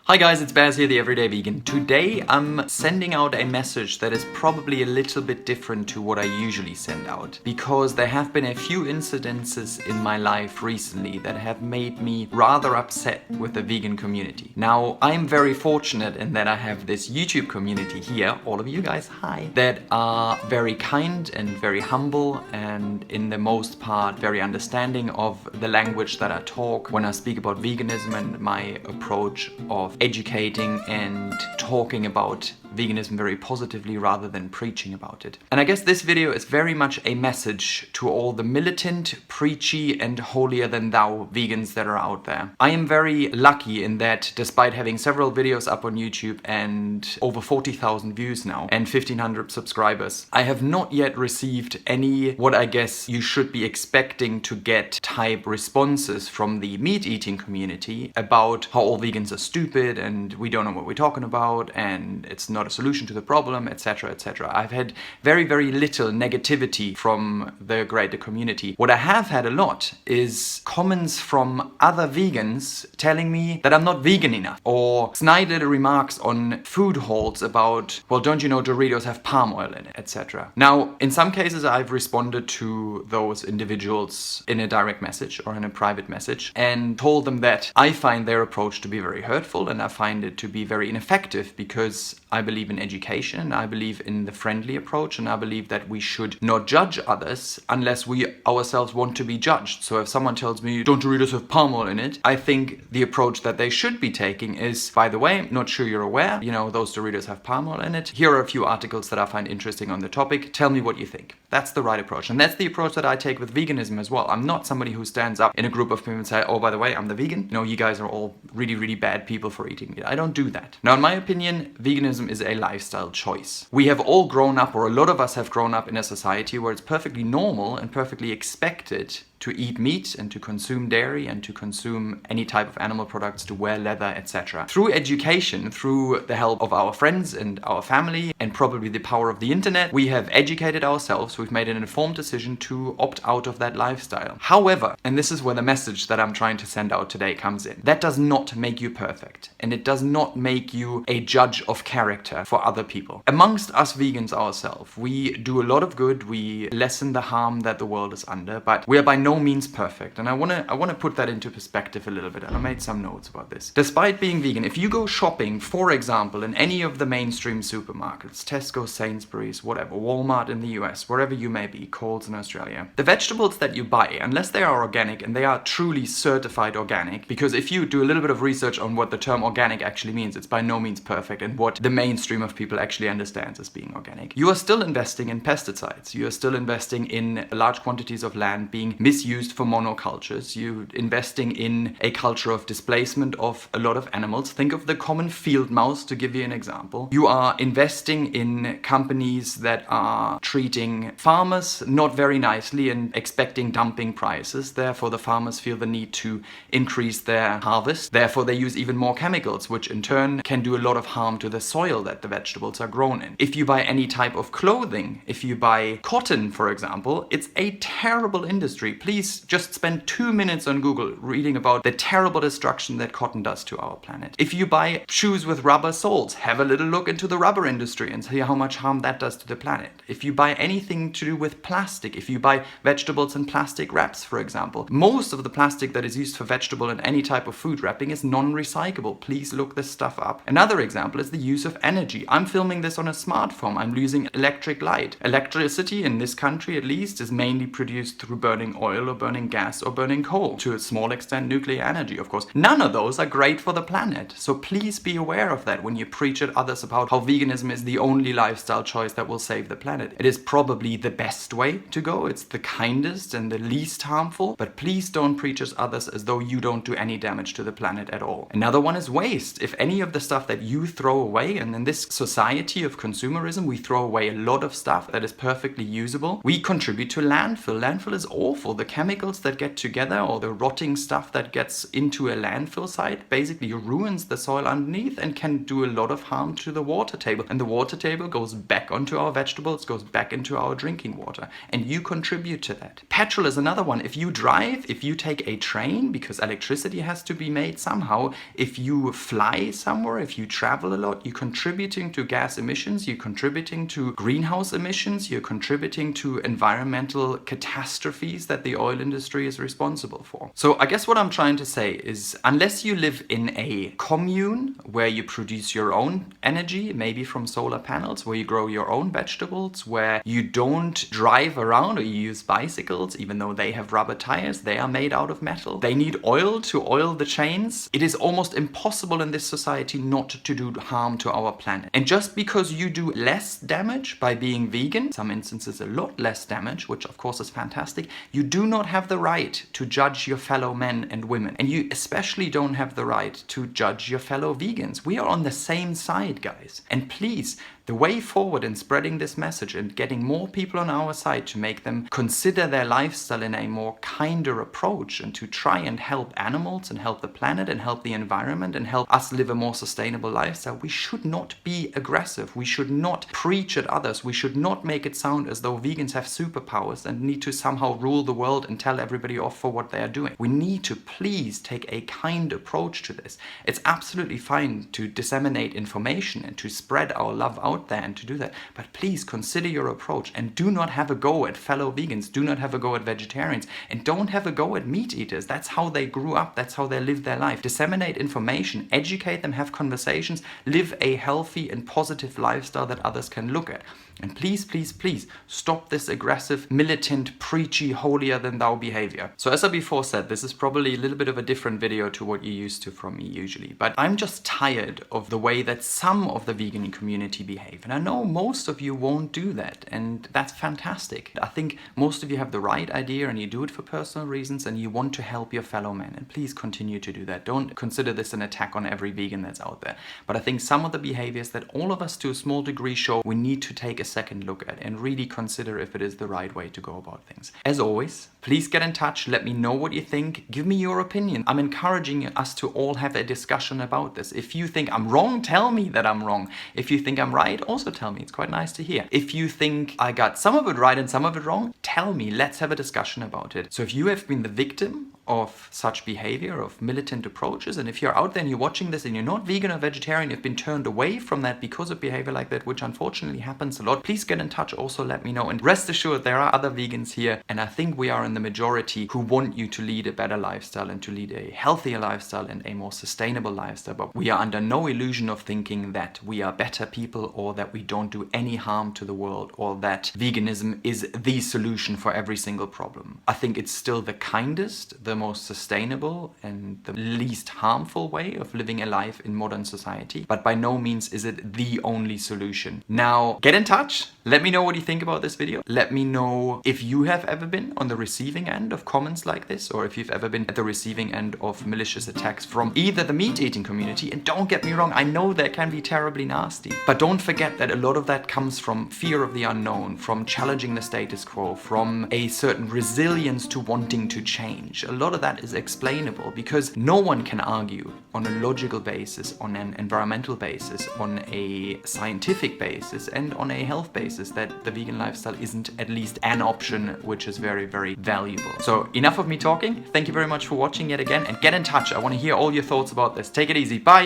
Hi guys, it's Baz here, the Everyday Vegan. Today I'm sending out a message that is probably a little bit different to what I usually send out, because there have been a few incidences in my life recently that have made me rather upset with the vegan community. Now, I'm very fortunate in that I have this YouTube community here, all of you guys, hi, that are very kind and very humble and in the most part very understanding of the language that I talk when I speak about veganism and my approach of educating and talking about veganism very positively rather than preaching about it. And I guess this video is very much a message to all the militant, preachy and holier-than-thou vegans that are out there. I am very lucky in that despite having several videos up on YouTube and over 40,000 views now and 1,500 subscribers, I have not yet received any what I guess you should be expecting to get type responses from the meat-eating community about how all vegans are stupid and we don't know what we're talking about and it's not a solution to the problem, etc, etc. I've had very little negativity from the greater community. What I have had a lot is comments from other vegans telling me that I'm not vegan enough, or snide little remarks on food halls about, well, don't you know Doritos have palm oil in it, etc. Now, in some cases I've responded to those individuals in a direct message or in a private message and told them that I find their approach to be very hurtful and I find it to be very ineffective, because I believe in education, I believe in the friendly approach, and I believe that we should not judge others unless we ourselves want to be judged. So if someone tells me, don't Doritos have palm oil in it, I think the approach that they should be taking is, by the way, not sure you're aware, you know, those Doritos have palm oil in it. Here are a few articles that I find interesting on the topic. Tell me what you think. That's the right approach. And that's the approach that I take with veganism as well. I'm not somebody who stands up in a group of people and say, oh, by the way, I'm the vegan. No, you guys are all really bad people for eating meat. I don't do that. Now, in my opinion, veganism is a lifestyle choice. We have all grown up, or a lot of us have grown up in a society where it's perfectly normal and perfectly expected to eat meat and to consume dairy and to consume any type of animal products, to wear leather, etc. Through education, through the help of our friends and our family, and probably the power of the internet, we have educated ourselves, we've made an informed decision to opt out of that lifestyle. However, and this is where the message that I'm trying to send out today comes in, that does not make you perfect, and it does not make you a judge of character for other people. Amongst us vegans ourselves, we do a lot of good, we lessen the harm that the world is under, but we are by no means perfect, and I want to put that into perspective a little bit, and I made some notes about this. Despite being vegan, if you go shopping, for example, in any of the mainstream supermarkets, Tesco, Sainsbury's, whatever, Walmart in the US, wherever you may be, Coles in Australia, the vegetables that you buy, unless they are organic, and they are truly certified organic, because if you do a little bit of research on what the term organic actually means, it's by no means perfect, and what the mainstream of people actually understands as being organic, you are still investing in pesticides, you are still investing in large quantities of land being misused for monocultures, you're investing in a culture of displacement of a lot of animals. Think of the common field mouse, to give you an example. You are investing in companies that are treating farmers not very nicely and expecting dumping prices. Therefore, the farmers feel the need to increase their harvest. Therefore, they use even more chemicals, which in turn can do a lot of harm to the soil that the vegetables are grown in. If you buy any type of clothing, if you buy cotton, for example, it's a terrible industry. Please just spend 2 minutes on Google reading about the terrible destruction that cotton does to our planet. If you buy shoes with rubber soles, have a little look into the rubber industry and see how much harm that does to the planet. If you buy anything to do with plastic, if you buy vegetables in plastic wraps, for example, most of the plastic that is used for vegetable and any type of food wrapping is non-recyclable. Please look this stuff up. Another example is the use of energy. I'm filming this on a smartphone. I'm using electric light. Electricity, in this country at least, is mainly produced through burning oil or burning gas or burning coal. To a small extent, nuclear energy, of course. None of those are great for the planet. So please be aware of that when you preach at others about how veganism is the only lifestyle choice that will save the planet. It is probably the best way to go. It's the kindest and the least harmful, but please don't preach as others as though you don't do any damage to the planet at all. Another one is waste. If any of the stuff that you throw away, and in this society of consumerism, we throw away a lot of stuff that is perfectly usable, we contribute to landfill. Landfill is awful. The the chemicals that get together, or the rotting stuff that gets into a landfill site, basically ruins the soil underneath and can do a lot of harm to the water table. And the water table goes back onto our vegetables, goes back into our drinking water. And you contribute to that. Petrol is another one. If you drive, if you take a train, because electricity has to be made somehow, if you fly somewhere, if you travel a lot, you're contributing to gas emissions, you're contributing to greenhouse emissions, you're contributing to environmental catastrophes that the oil industry is responsible for. So I guess what I'm trying to say is, unless you live in a commune where you produce your own energy, maybe from solar panels, where you grow your own vegetables, where you don't drive around or you use bicycles, even though they have rubber tires, they are made out of metal. They need oil to oil the chains. It is almost impossible in this society not to do harm to our planet. And just because you do less damage by being vegan, some instances a lot less damage, which of course is fantastic, you do not have the right to judge your fellow men and women. And you especially don't have the right to judge your fellow vegans. We are on the same side, guys. And please, the way forward in spreading this message and getting more people on our side to make them consider their lifestyle in a more kinder approach, and to try and help animals and help the planet and help the environment and help us live a more sustainable lifestyle, we should not be aggressive. We should not preach at others. We should not make it sound as though vegans have superpowers and need to somehow rule the world and tell everybody off for what they are doing. We need to please take a kind approach to this. It's absolutely fine to disseminate information and to spread our love out there and to do that, but please consider your approach and do not have a go at fellow vegans, do not have a go at vegetarians, and don't have a go at meat eaters. That's how they grew up, that's how they live their life. Disseminate information, educate them, have conversations, live a healthy and positive lifestyle that others can look at. And please, please, please stop this aggressive, militant, preachy, holier-than-thou behavior. So as I before said, this is probably a little bit of a different video to what you're used to from me usually, but I'm just tired of the way that some of the vegan community behave. And I know most of you won't do that, and that's fantastic. I think most of you have the right idea and you do it for personal reasons and you want to help your fellow men, and please continue to do that. Don't consider this an attack on every vegan that's out there. But I think some of the behaviors that all of us to a small degree show, we need to take a second look at and really consider if it is the right way to go about things. As always, please get in touch, let me know what you think, give me your opinion. I'm encouraging us to all have a discussion about this. If you think I'm wrong, tell me that I'm wrong. If you think I'm right, also tell me. It's quite nice to hear. If you think I got some of it right and some of it wrong, tell me. Let's have a discussion about it. So if you have been the victim of such behavior, of militant approaches, and if you're out there and you're watching this and you're not vegan or vegetarian, you've been turned away from that because of behavior like that, which unfortunately happens a lot, please get in touch, also let me know. And rest assured, there are other vegans here, and I think we are in the majority who want you to lead a better lifestyle and to lead a healthier lifestyle and a more sustainable lifestyle. But we are under no illusion of thinking that we are better people, or that we don't do any harm to the world, or that veganism is the solution for every single problem. I think it's still the kindest, the most sustainable and the least harmful way of living a life in modern society, but by no means is it the only solution. Now, get in touch, let me know what you think about this video. Let me know if you have ever been on the receiving end of comments like this, or if you've ever been at the receiving end of malicious attacks from either the meat-eating community. And don't get me wrong, I know that can be terribly nasty, but don't forget that a lot of that comes from fear of the unknown, from challenging the status quo, from a certain resilience to wanting to change. A lot of that is explainable because no one can argue on a logical basis, on an environmental basis, on a scientific basis, and on a health basis that the vegan lifestyle isn't at least an option which is very, very valuable. So enough of me talking. Thank you very much for watching yet again, and get in touch. I want to hear all your thoughts about this. Take it easy. Bye.